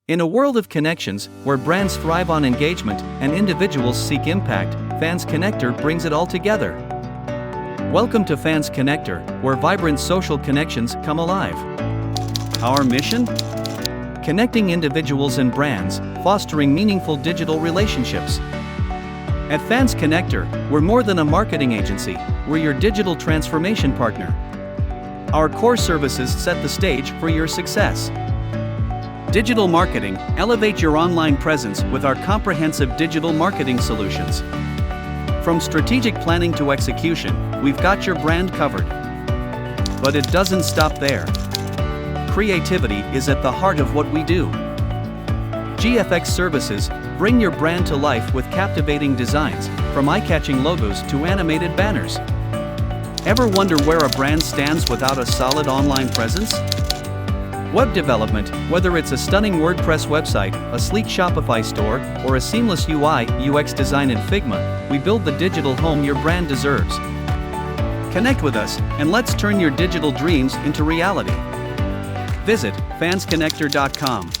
In a world of connections, where brands thrive on engagement and individuals seek impact, Fans Connector brings it all together. Welcome to Fans Connector, where vibrant social connections come alive. Our mission? Connecting individuals and brands, fostering meaningful digital relationships. At Fans Connector, we're more than a marketing agency, we're your digital transformation partner. Our core services set the stage for your success. Digital marketing: elevate your online presence with our comprehensive digital marketing solutions. From strategic planning to execution, we've got your brand covered. But it doesn't stop there. Creativity is at the heart of what we do. GFX Services bring your brand to life with captivating designs, from eye-catching logos to animated banners. Ever wonder where a brand stands without a solid online presence? Web development: whether it's a stunning WordPress website, a sleek Shopify store, or a seamless UI/UX design in Figma, we build the digital home your brand deserves. Connect with us, and let's turn your digital dreams into reality. Visit fansconnector.com.